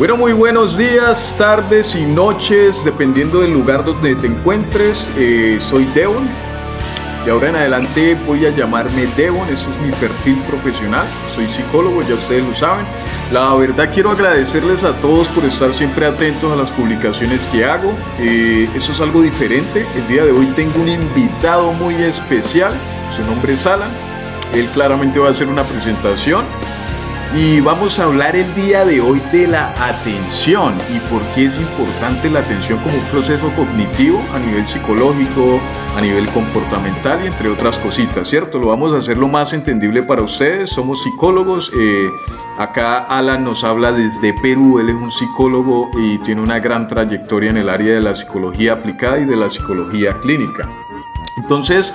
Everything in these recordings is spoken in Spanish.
Bueno, muy buenos días, tardes y noches, dependiendo del lugar donde te encuentres. Soy Devon. De ahora en adelante voy a llamarme Devon, este es mi perfil profesional. Soy psicólogo, ya ustedes lo saben. La verdad quiero agradecerles a todos por estar siempre atentos a las publicaciones que hago. Eso es algo diferente. El día de hoy tengo un invitado muy especial. Su nombre es Alan. Él claramente va a hacer una presentación. Y vamos a hablar el día de hoy de la atención y por qué es importante la atención como un proceso cognitivo a nivel psicológico, a nivel comportamental y entre otras cositas, ¿cierto? Lo vamos a hacer lo más entendible para ustedes, somos psicólogos. Acá Alan nos habla desde Perú, él es un psicólogo y tiene una gran trayectoria en el área de la psicología aplicada y de la psicología clínica. Entonces,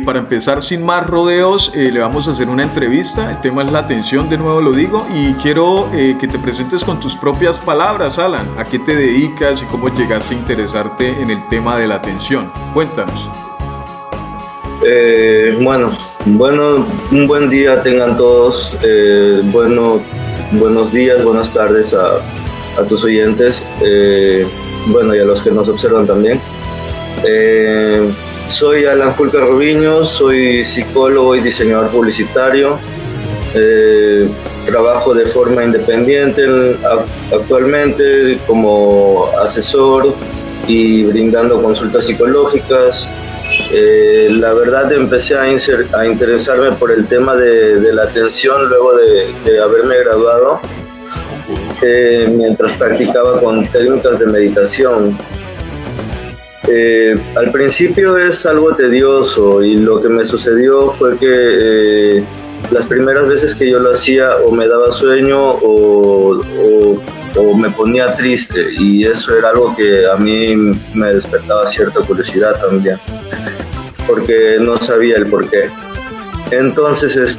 para empezar sin más rodeos, le vamos a hacer una entrevista. El tema es la atención, de nuevo lo digo, y quiero que te presentes con tus propias palabras, Alan. ¿A qué te dedicas y cómo llegaste a interesarte en el tema de la atención? Cuéntanos. Bueno, un buen día tengan todos. Buenos días, buenas tardes a tus oyentes, y a los que nos observan también. Soy Alan Fulcar Rubiño, soy psicólogo y diseñador publicitario. Trabajo de forma independiente actualmente como asesor y brindando consultas psicológicas. La verdad empecé a interesarme por el tema de la atención luego de haberme graduado, mientras practicaba con técnicas de meditación. Al principio es algo tedioso y lo que me sucedió fue que las primeras veces que yo lo hacía o me daba sueño o me ponía triste, y eso era algo que a mí me despertaba cierta curiosidad también, porque no sabía el porqué. Entonces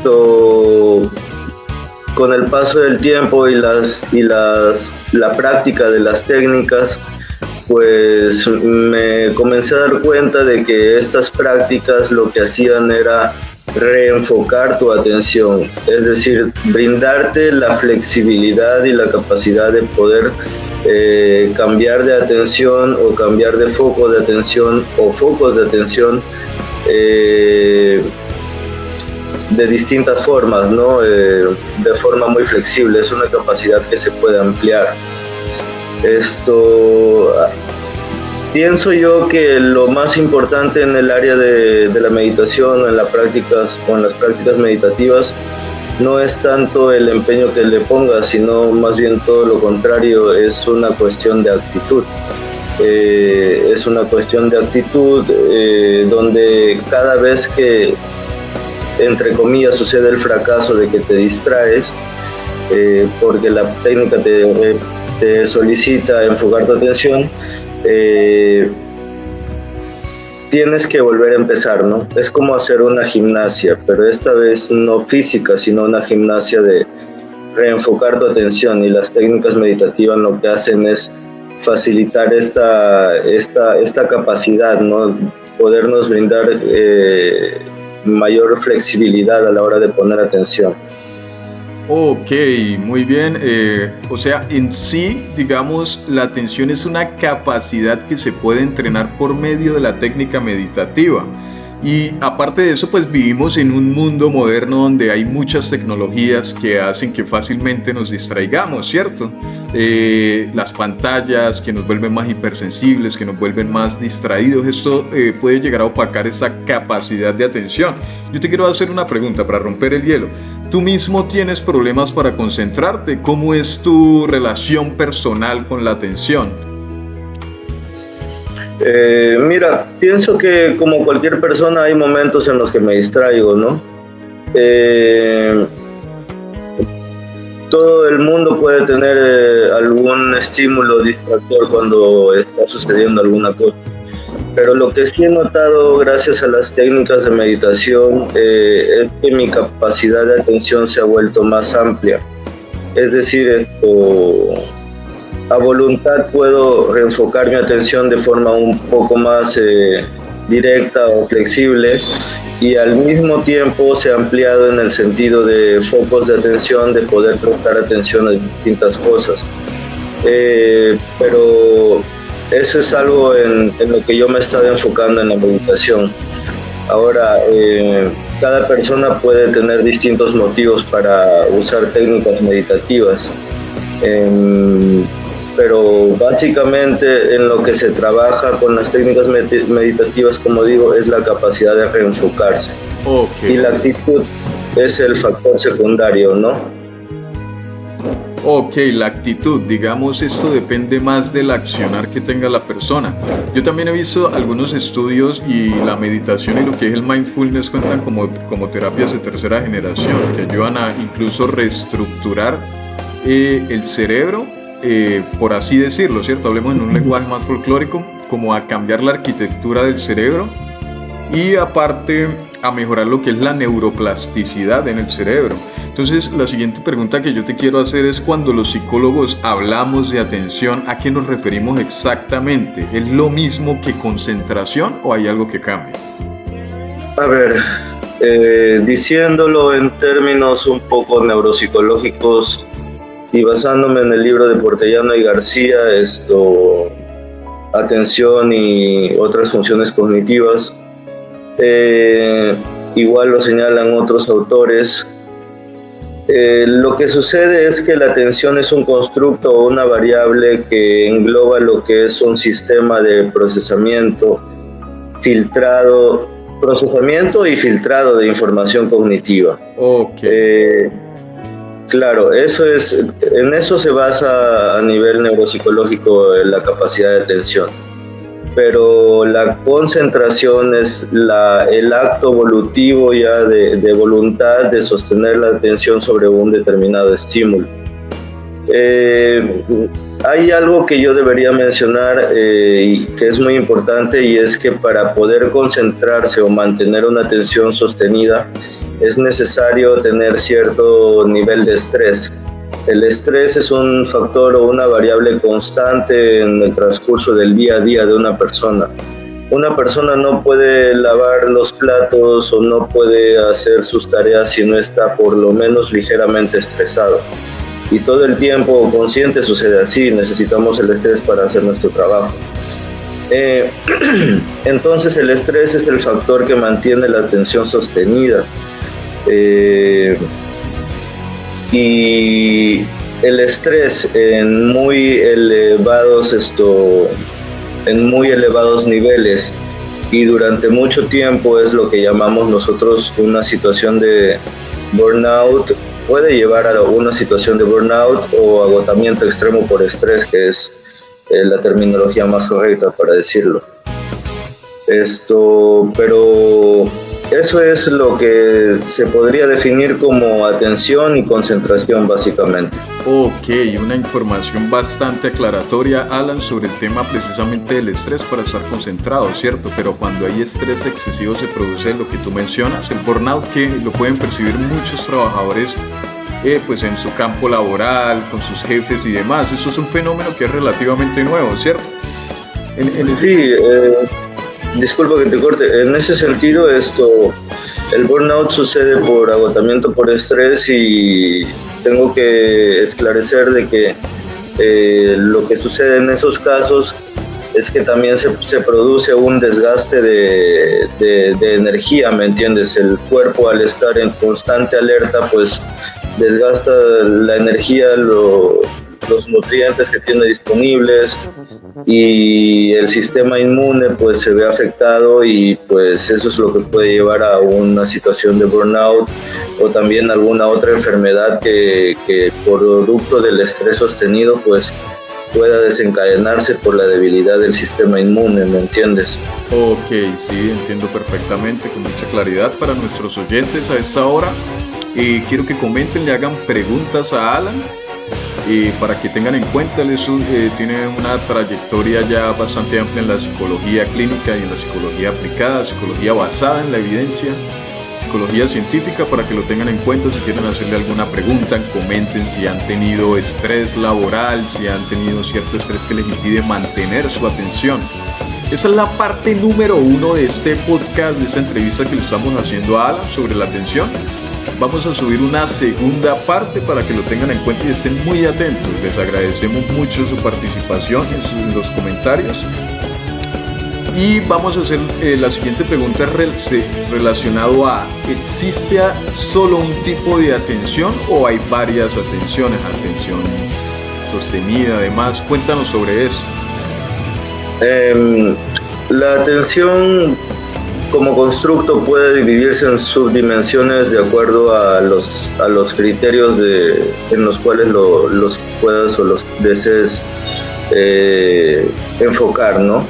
con el paso del tiempo y la práctica de las técnicas, pues me comencé a dar cuenta de que estas prácticas lo que hacían era reenfocar tu atención, es decir, brindarte la flexibilidad y la capacidad de poder cambiar de atención o cambiar de foco de atención o focos de atención de distintas formas, ¿no? De forma muy flexible. Es una capacidad que se puede ampliar. Pienso yo que lo más importante en el área de la meditación, en las prácticas meditativas, no es tanto el empeño que le pongas, sino más bien todo lo contrario, es una cuestión de actitud. Es una cuestión de actitud donde cada vez que, entre comillas, sucede el fracaso de que te distraes, porque la técnica te solicita enfocar tu atención, tienes que volver a empezar, ¿no? Es como hacer una gimnasia, pero esta vez no física, sino una gimnasia de reenfocar tu atención, y las técnicas meditativas lo que hacen es facilitar esta capacidad, ¿no? Podernos brindar mayor flexibilidad a la hora de poner atención. Ok, muy bien. O sea, en sí, digamos, la atención es una capacidad que se puede entrenar por medio de la técnica meditativa. Y aparte de eso, pues vivimos en un mundo moderno donde hay muchas tecnologías que hacen que fácilmente nos distraigamos, ¿cierto? Las pantallas que nos vuelven más hipersensibles, que nos vuelven más distraídos, esto puede llegar a opacar esa capacidad de atención. Yo te quiero hacer una pregunta para romper el hielo. ¿Tú mismo tienes problemas para concentrarte? ¿Cómo es tu relación personal con la atención? Mira, pienso que como cualquier persona hay momentos en los que me distraigo, ¿no? Todo el mundo puede tener algún estímulo distractor cuando está sucediendo alguna cosa. Pero lo que sí he notado gracias a las técnicas de meditación es que mi capacidad de atención se ha vuelto más amplia. Es decir, a voluntad puedo reenfocar mi atención de forma un poco más directa o flexible, y al mismo tiempo se ha ampliado en el sentido de focos de atención, de poder prestar atención a distintas cosas. pero eso es algo en lo que yo me he estado enfocando en la meditación. Ahora, cada persona puede tener distintos motivos para usar técnicas meditativas, pero básicamente en lo que se trabaja con las técnicas meditativas, como digo, es la capacidad de reenfocarse. Y la actitud es el factor secundario, ¿no? Ok, la actitud, digamos, esto depende más del accionar que tenga la persona. Yo también he visto algunos estudios y la meditación y lo que es el mindfulness cuentan como terapias de tercera generación que ayudan a incluso reestructurar el cerebro, por así decirlo, ¿cierto? Hablemos en un lenguaje más folclórico, como a cambiar la arquitectura del cerebro y aparte a mejorar lo que es la neuroplasticidad en el cerebro. Entonces, la siguiente pregunta que yo te quiero hacer es: cuando los psicólogos hablamos de atención, ¿a qué nos referimos exactamente? ¿Es lo mismo que concentración o hay algo que cambia? A ver, diciéndolo en términos un poco neuropsicológicos y basándome en el libro de Portellano y García, atención y otras funciones cognitivas, igual lo señalan otros autores. Lo que sucede es que la atención es un constructo o una variable que engloba lo que es un sistema de procesamiento y filtrado de información cognitiva. Okay. Claro, en eso se basa a nivel neuropsicológico la capacidad de atención. Pero la concentración es el acto volutivo ya de voluntad de sostener la atención sobre un determinado estímulo. Hay algo que yo debería mencionar y que es muy importante, y es que para poder concentrarse o mantener una atención sostenida es necesario tener cierto nivel de estrés. El estrés es un factor o una variable constante en el transcurso del día a día de una persona. Una persona no puede lavar los platos o no puede hacer sus tareas si no está por lo menos ligeramente estresado. Y todo el tiempo consciente sucede así, necesitamos el estrés para hacer nuestro trabajo. Entonces el estrés es el factor que mantiene la atención sostenida. Y el estrés en muy elevados niveles y durante mucho tiempo es lo que llamamos nosotros una situación de burnout. Puede llevar a una situación de burnout o agotamiento extremo por estrés, que es la terminología más correcta para decirlo. Pero eso es lo que se podría definir como atención y concentración, básicamente. Ok, una información bastante aclaratoria, Alan, sobre el tema precisamente del estrés para estar concentrado, ¿cierto? Pero cuando hay estrés excesivo se produce lo que tú mencionas, el burnout, que lo pueden percibir muchos trabajadores pues en su campo laboral, con sus jefes y demás. Eso es un fenómeno que es relativamente nuevo, ¿cierto? Sí, disculpa que te corte. En ese sentido, el burnout sucede por agotamiento por estrés, y tengo que esclarecer de que lo que sucede en esos casos es que también se produce un desgaste de energía, ¿me entiendes? El cuerpo, al estar en constante alerta, pues desgasta la energía, los nutrientes que tiene disponibles, y el sistema inmune pues se ve afectado, y pues eso es lo que puede llevar a una situación de burnout o también alguna otra enfermedad que por producto del estrés sostenido pues pueda desencadenarse por la debilidad del sistema inmune, ¿me entiendes? Ok, sí, entiendo perfectamente, con mucha claridad. Para nuestros oyentes a esta hora, quiero que comenten, le hagan preguntas a Alan, para que tengan en cuenta. Él tiene una trayectoria ya bastante amplia en la psicología clínica y en la psicología aplicada, psicología basada en la evidencia, psicología científica, para que lo tengan en cuenta. Si quieren hacerle alguna pregunta, comenten si han tenido estrés laboral, si han tenido cierto estrés que les impide mantener su atención. Esa es la parte número 1 de este podcast, de esta entrevista que le estamos haciendo a Alan sobre la atención. vamos a subir una segunda parte para que lo tengan en cuenta y estén muy atentos. Les agradecemos mucho su participación en los comentarios. Y vamos a hacer la siguiente pregunta relacionado a: ¿existe solo un tipo de atención o hay varias atenciones? Atención sostenida, además, cuéntanos sobre eso. La atención como constructo puede dividirse en subdimensiones de acuerdo a los criterios en los cuales los puedas o los desees enfocar, ¿no?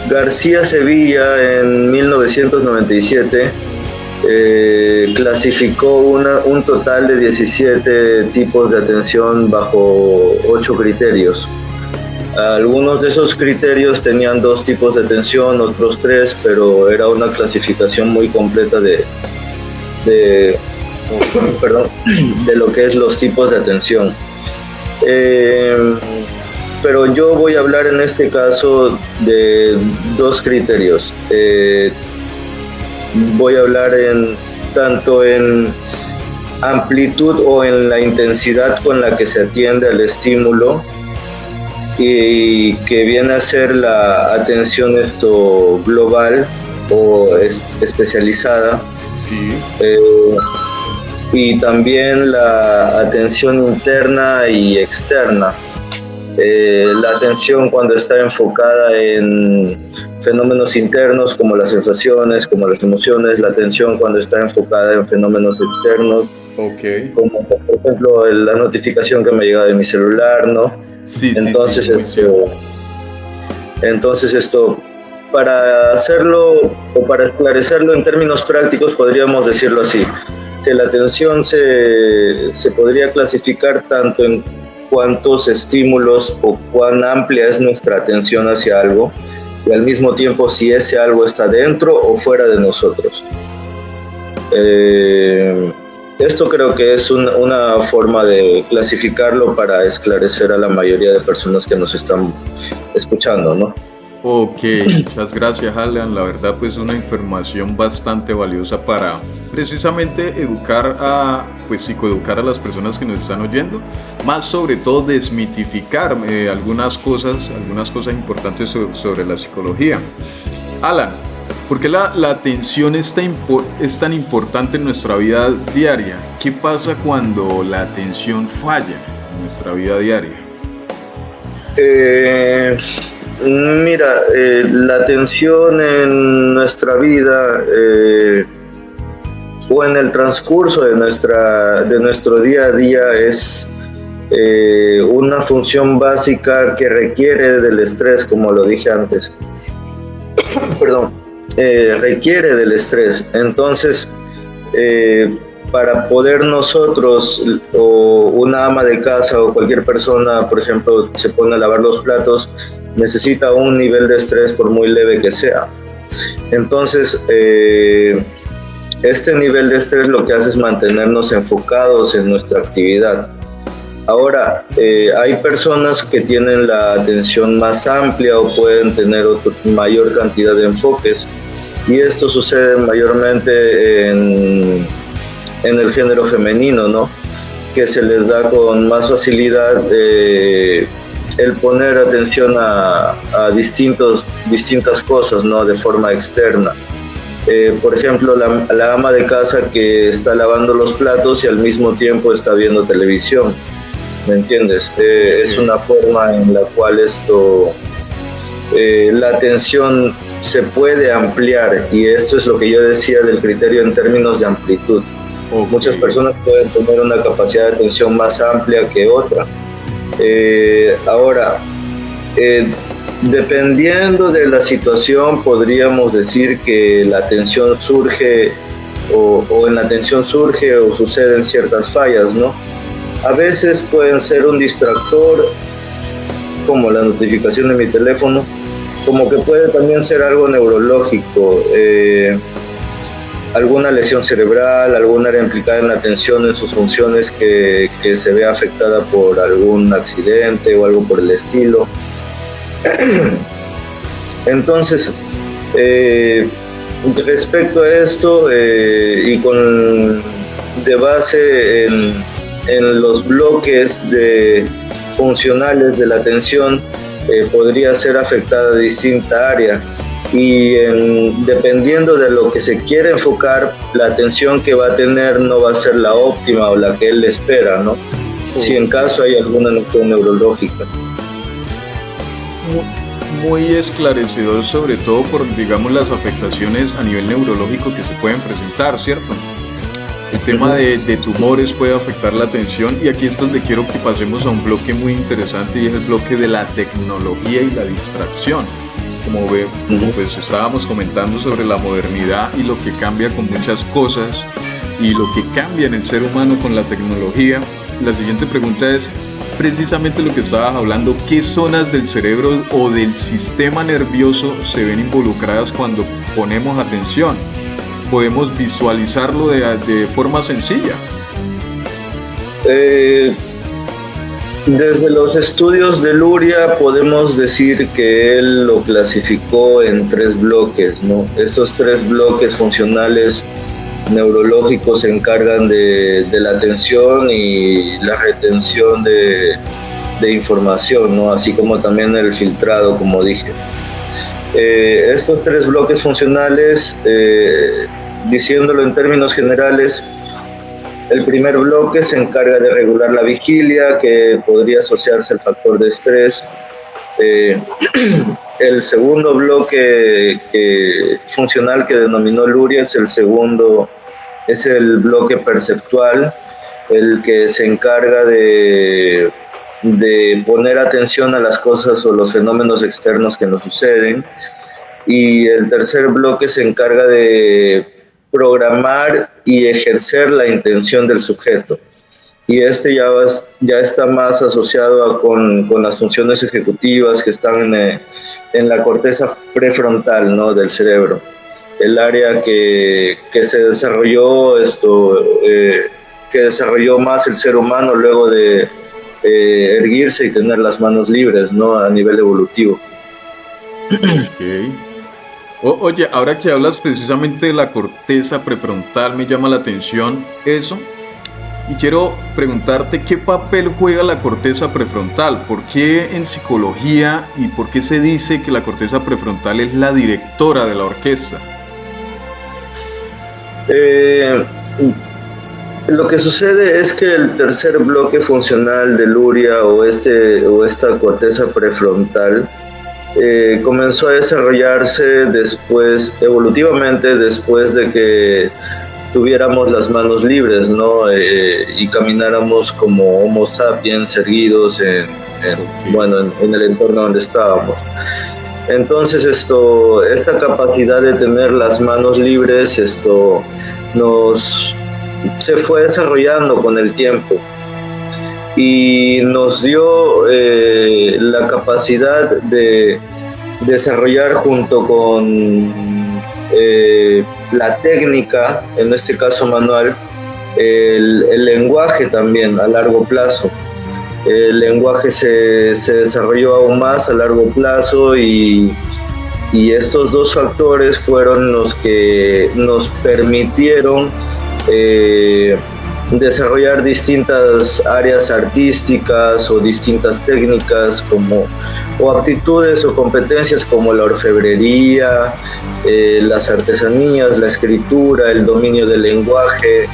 García Sevilla en 1997 clasificó un total de 17 tipos de atención bajo 8 criterios. Algunos de esos criterios tenían 2 tipos de atención, otros 3, pero era una clasificación muy completa de lo que es los tipos de atención. Pero yo voy a hablar en este caso de 2 criterios. Voy a hablar tanto en amplitud o en la intensidad con la que se atiende al estímulo, y que viene a ser la atención global o especializada. Sí. Y también la atención interna y externa. La atención cuando está enfocada en fenómenos internos como las sensaciones, como las emociones, la atención cuando está enfocada en fenómenos externos, okay, como por ejemplo la notificación que me llega de mi celular, ¿no? Sí, entonces, sí, entonces esto, para hacerlo o para esclarecerlo en términos prácticos, podríamos decirlo así, que la atención se podría clasificar tanto en cuántos estímulos o cuán amplia es nuestra atención hacia algo, y al mismo tiempo si ese algo está dentro o fuera de nosotros. Esto creo que es una forma de clasificarlo para esclarecer a la mayoría de personas que nos están escuchando, ¿no? Ok, muchas gracias, Alan. La verdad, pues una información bastante valiosa para precisamente psicoeducar a las personas que nos están oyendo, más sobre todo desmitificar algunas cosas importantes sobre la psicología. Alan, ¿por qué la atención es tan importante en nuestra vida diaria? ¿Qué pasa cuando la atención falla en nuestra vida diaria? Mira, la atención en nuestra vida o en el transcurso de nuestro día a día es una función básica que requiere del estrés, como lo dije antes. Perdón. Requiere del estrés. Entonces, para poder nosotros o una ama de casa o cualquier persona, por ejemplo, se pone a lavar los platos, necesita un nivel de estrés por muy leve que sea. Entonces, este nivel de estrés lo que hace es mantenernos enfocados en nuestra actividad. Ahora, hay personas que tienen la atención más amplia o pueden tener mayor cantidad de enfoques, y esto sucede mayormente en el género femenino, ¿no? Que se les da con más facilidad el poner atención a distintas cosas, ¿no? De forma externa. Por ejemplo, la ama de casa que está lavando los platos y al mismo tiempo está viendo televisión. ¿Me entiendes? Es una forma en la cual la atención se puede ampliar, y esto es lo que yo decía del criterio en términos de amplitud. Okay. Muchas personas pueden tener una capacidad de atención más amplia que otra. Ahora, dependiendo de la situación, podríamos decir que la atención surge o en la atención surge o suceden ciertas fallas, ¿no? A veces pueden ser un distractor, como la notificación de mi teléfono, como que puede también ser algo neurológico, alguna lesión cerebral, alguna área implicada en la atención en sus funciones que se vea afectada por algún accidente o algo por el estilo. Entonces, respecto a esto, y con de base en los bloques funcionales de la atención, podría ser afectada distinta área, y dependiendo de lo que se quiere enfocar, la atención que va a tener no va a ser la óptima o la que él espera, ¿no? Si en caso hay alguna noción neurológica. Muy esclarecedor, sobre todo por, digamos, las afectaciones a nivel neurológico que se pueden presentar, ¿cierto? El tema de tumores puede afectar la atención, y aquí es donde quiero que pasemos a un bloque muy interesante, y es el bloque de la tecnología y la distracción. Como pues estábamos comentando sobre la modernidad y lo que cambia con muchas cosas y lo que cambia en el ser humano con la tecnología, la siguiente pregunta es precisamente lo que estabas hablando: ¿qué zonas del cerebro o del sistema nervioso se ven involucradas cuando ponemos atención? ¿Podemos visualizarlo de forma sencilla? Desde los estudios de Luria podemos decir que él lo clasificó en 3 bloques, ¿no? Estos 3 bloques funcionales neurológicos se encargan de la atención y la retención de información, ¿no? Así como también el filtrado, como dije. Estos 3 bloques funcionales, diciéndolo en términos generales, el primer bloque se encarga de regular la vigilia, que podría asociarse al factor de estrés. El segundo bloque funcional que denominó Luria es el bloque perceptual, el que se encarga de poner atención a las cosas o los fenómenos externos que nos suceden. Y el tercer bloque se encarga de programar y ejercer la intención del sujeto. Y este ya está más asociado con las funciones ejecutivas que están en la corteza prefrontal, ¿no?, del cerebro. El área que se desarrolló, que desarrolló más el ser humano luego de erguirse y tener las manos libres, ¿no?, a nivel evolutivo. Okay. Oye, ahora que hablas precisamente de la corteza prefrontal, me llama la atención eso, y quiero preguntarte qué papel juega la corteza prefrontal. ¿Por qué en psicología y por qué se dice que la corteza prefrontal es la directora de la orquesta? Lo que sucede es que el tercer bloque funcional de Luria o esta corteza prefrontal comenzó a desarrollarse evolutivamente, después de que tuviéramos las manos libres, ¿no? Y camináramos como Homo sapiens erguidos en el entorno donde estábamos. Entonces esta capacidad de tener las manos libres se fue desarrollando con el tiempo, y nos dio la capacidad de desarrollar, junto con la técnica, en este caso manual, el lenguaje también a largo plazo. El lenguaje se desarrolló aún más a largo plazo, y estos 2 factores fueron los que nos permitieron desarrollar distintas áreas artísticas o distintas técnicas o aptitudes o competencias como la orfebrería, las artesanías, la escritura, el dominio del lenguaje.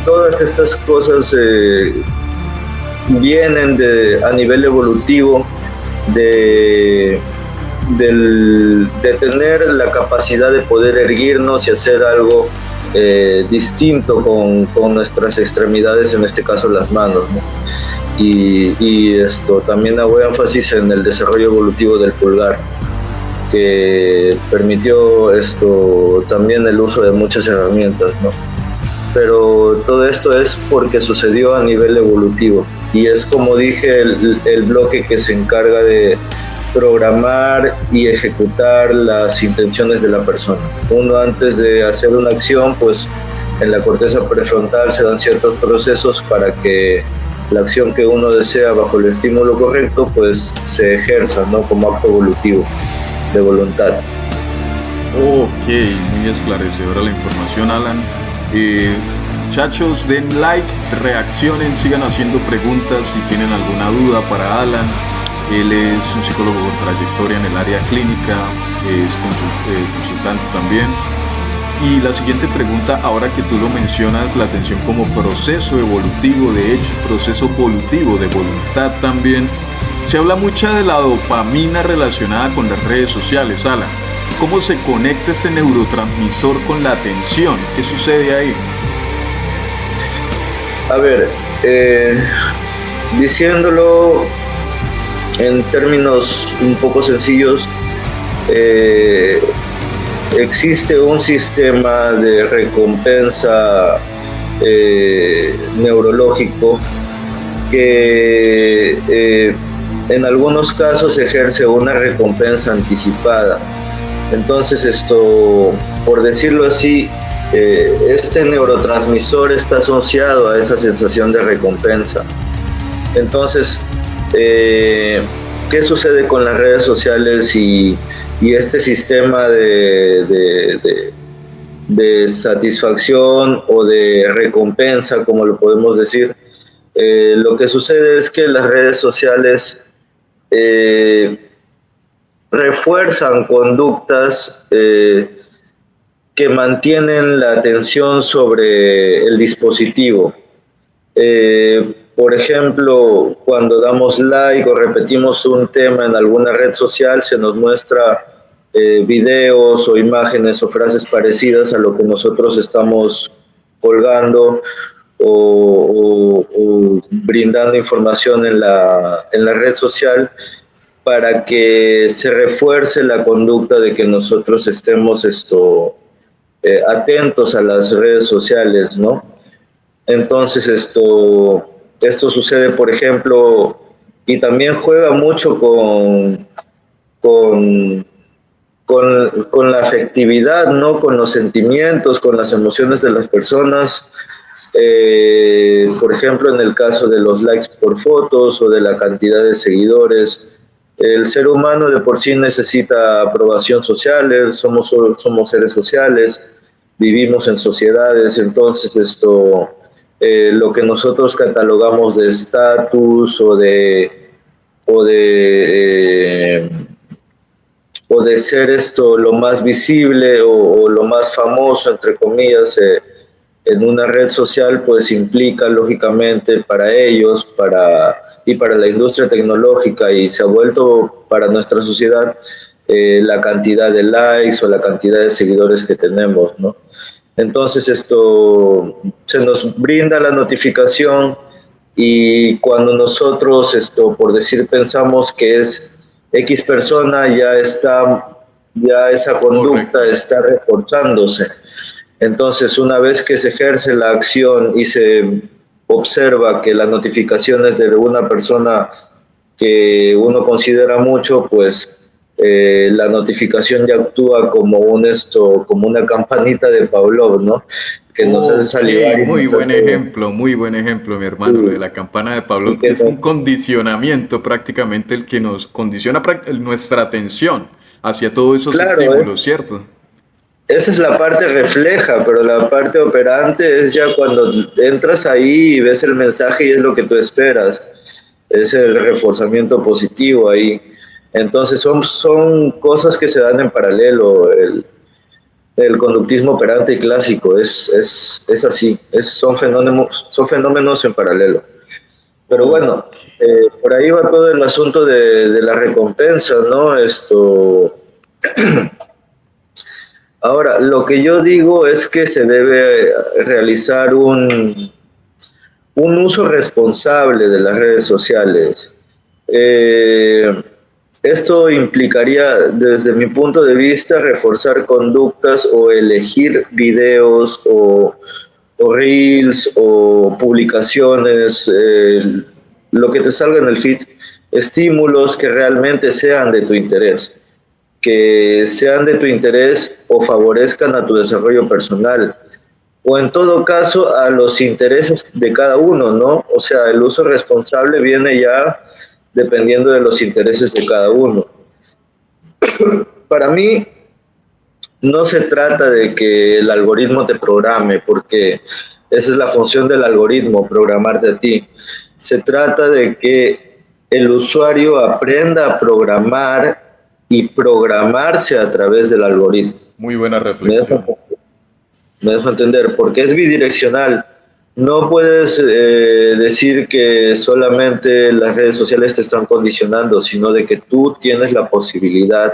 Todas estas cosas vienen a nivel evolutivo de tener la capacidad de poder erguirnos y hacer algo distinto con nuestras extremidades, en este caso las manos, ¿no? Y también hago énfasis en el desarrollo evolutivo del pulgar, que permitió también el uso de muchas herramientas, ¿no? Pero todo esto es porque sucedió a nivel evolutivo, y es, como dije, el bloque que se encarga de programar y ejecutar las intenciones de la persona. Uno, antes de hacer una acción, pues en la corteza prefrontal se dan ciertos procesos para que la acción que uno desea bajo el estímulo correcto pues se ejerza, ¿no?, como acto evolutivo de voluntad. Ok, muy esclarecedora la información, Alan. Muchachos, den like, reaccionen, sigan haciendo preguntas si tienen alguna duda para Alan. Él es un psicólogo con trayectoria en el área clínica, es consultante también. Y la siguiente pregunta, ahora que tú lo mencionas, la atención como proceso evolutivo, de hecho, proceso evolutivo de voluntad también. Se habla mucho de la dopamina relacionada con las redes sociales, Alan. ¿Cómo se conecta ese neurotransmisor con la atención? ¿Qué sucede ahí? A ver, diciéndolo en términos un poco sencillos, existe un sistema de recompensa neurológico que en algunos casos ejerce una recompensa anticipada. Entonces esto, por decirlo así, este neurotransmisor está asociado a esa sensación de recompensa. Entonces, ¿qué sucede con las redes sociales y este sistema de satisfacción o de recompensa, como lo podemos decir? Lo que sucede es que las redes sociales refuerzan conductas que mantienen la atención sobre el dispositivo. Por ejemplo, cuando damos like o repetimos un tema en alguna red social, se nos muestra videos o imágenes o frases parecidas a lo que nosotros estamos colgando o brindando información en la red social, para que se refuerce la conducta de que nosotros estemos atentos a las redes sociales, ¿no? Entonces esto sucede, por ejemplo, y también juega mucho con, con la afectividad, ¿no? Con los sentimientos, con las emociones de las personas. Por ejemplo, en el caso de los likes por fotos o de la cantidad de seguidores, el ser humano de por sí necesita aprobación social, somos seres sociales, vivimos en sociedades, entonces lo que nosotros catalogamos de estatus o o de ser lo más visible o lo más famoso, entre comillas, en una red social, pues implica lógicamente para ellos y para la industria tecnológica, y se ha vuelto para nuestra sociedad la cantidad de likes o la cantidad de seguidores que tenemos, ¿no? Entonces se nos brinda la notificación, y cuando nosotros, por decir, pensamos que es X persona, ya esa conducta Correcto. está reportándose. Entonces, una vez que se ejerce la acción y se observa que la notificación es de una persona que uno considera mucho, pues la notificación ya actúa como como una campanita de Pavlov, ¿no? Que nos hace Ok, salivar y nos hace... muy buen ejemplo, mi hermano, lo de Y, la campana de y Pablo, que que es un condicionamiento prácticamente el que nos condiciona nuestra atención hacia todos esos claro, estímulos, ¿cierto? esa es la parte refleja, pero la parte operante es ya cuando entras ahí y ves el mensaje y es lo que tú esperas. Es el reforzamiento positivo ahí. Entonces son cosas que se dan en paralelo. El conductismo operante y clásico es así, son fenómenos en paralelo. Pero bueno, Ok. por ahí va todo el asunto de la recompensa, ¿no? Ahora, lo que yo digo es que se debe realizar un uso responsable de las redes sociales. Eh, Esto implicaría, desde mi punto de vista, reforzar conductas o elegir videos o reels o publicaciones, lo que te salga en el feed, estímulos que realmente sean de tu interés, que sean de tu interés o favorezcan a tu desarrollo personal, o en todo caso a los intereses de cada uno, ¿no? O sea, el uso responsable viene ya dependiendo de los intereses de cada uno. Para mí, no se trata de que el algoritmo te programe, porque esa es la función del algoritmo, programarte a ti. Se trata de que el usuario aprenda a programar y programarse a través del algoritmo. Muy buena ¿Me dejo, reflexión. me dejo entender? Porque es bidireccional. No puedes decir que solamente las redes sociales te están condicionando, sino de que tú tienes la posibilidad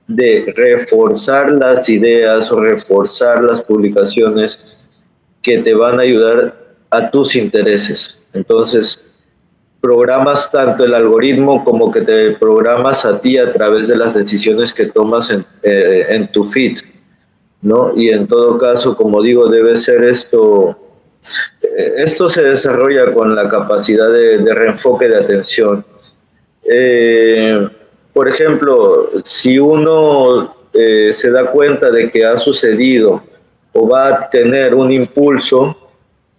de reforzar las ideas o reforzar las publicaciones que te van a ayudar a tus intereses. Entonces, programas tanto el algoritmo como que te programas a ti a través de las decisiones que tomas en tu feed, ¿no? Y en todo caso, como digo, debe ser esto se desarrolla con la capacidad de reenfoque de atención. Eh, por ejemplo, si uno se da cuenta de que ha sucedido o va a tener un impulso,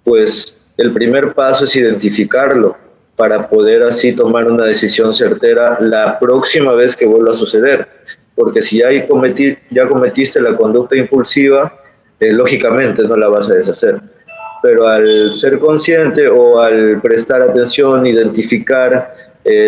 pues el primer paso es identificarlo para poder así tomar una decisión certera la próxima vez que vuelva a suceder. Porque si ya cometiste la conducta impulsiva, lógicamente no la vas a deshacer. Pero al ser consciente o al prestar atención, identificar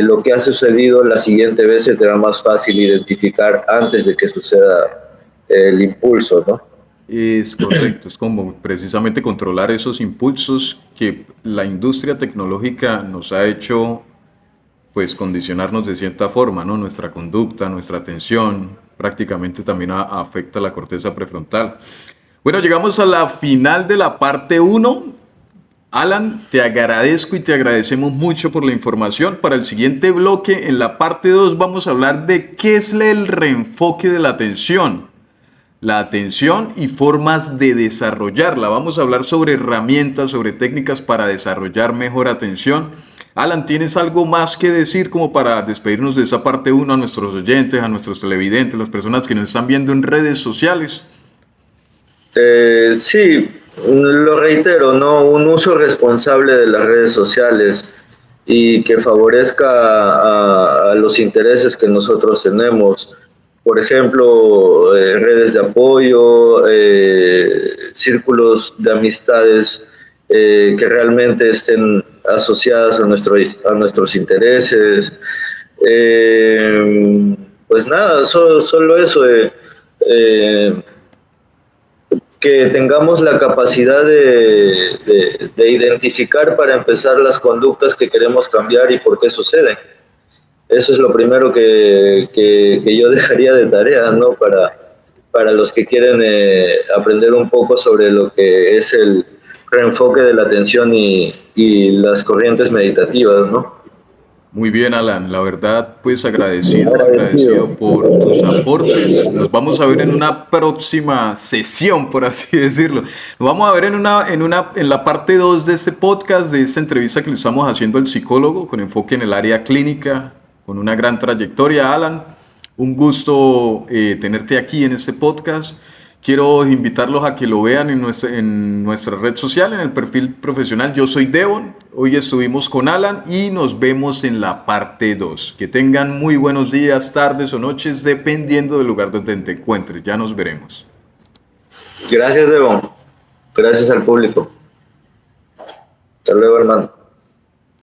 lo que ha sucedido, la siguiente vez se te va más fácil identificar antes de que suceda el impulso, ¿no? Es correcto, es como precisamente controlar esos impulsos que la industria tecnológica nos ha hecho, pues, condicionarnos de cierta forma, ¿no? Nuestra conducta, nuestra atención, prácticamente también afecta la corteza prefrontal. Bueno, llegamos a la final de la parte uno. Alan, te agradezco y te agradecemos mucho por la información. Para el siguiente bloque, en la parte 2, vamos a hablar de qué es el reenfoque de la atención y formas de desarrollarla. Vamos a hablar sobre herramientas, sobre técnicas para desarrollar mejor atención. Alan, ¿tienes algo más que decir como para despedirnos de esa parte uno a nuestros oyentes, a nuestros televidentes, las personas que nos están viendo en redes sociales? Sí, lo reitero, ¿no? Un uso responsable de las redes sociales y que favorezca a los intereses que nosotros tenemos. Por ejemplo, redes de apoyo, círculos de amistades que realmente estén asociadas a nuestros intereses. Pues nada, solo eso. Que tengamos la capacidad de identificar para empezar las conductas que queremos cambiar y por qué suceden. Eso es lo primero que yo dejaría de tarea, ¿no? Para los que quieren aprender un poco sobre lo que es el reenfoque de la atención y las corrientes meditativas, ¿no? Muy bien, Alan. La verdad, pues agradecido Agradecido. por tus aportes. Nos vamos a ver en una próxima sesión, por así decirlo. Nos vamos a ver en la parte 2 de este podcast, de esta entrevista que le estamos haciendo al psicólogo con enfoque en el área clínica, con una gran trayectoria, Alan. Un gusto tenerte aquí en este podcast. Quiero invitarlos a que lo vean en nuestra red social, en el perfil profesional. Yo soy Devon, hoy estuvimos con Alan y nos vemos en la parte 2. Que tengan muy buenos días, tardes o noches, dependiendo del lugar donde te encuentres. Ya nos veremos. Gracias, Devon. Gracias al público. Hasta luego, hermano.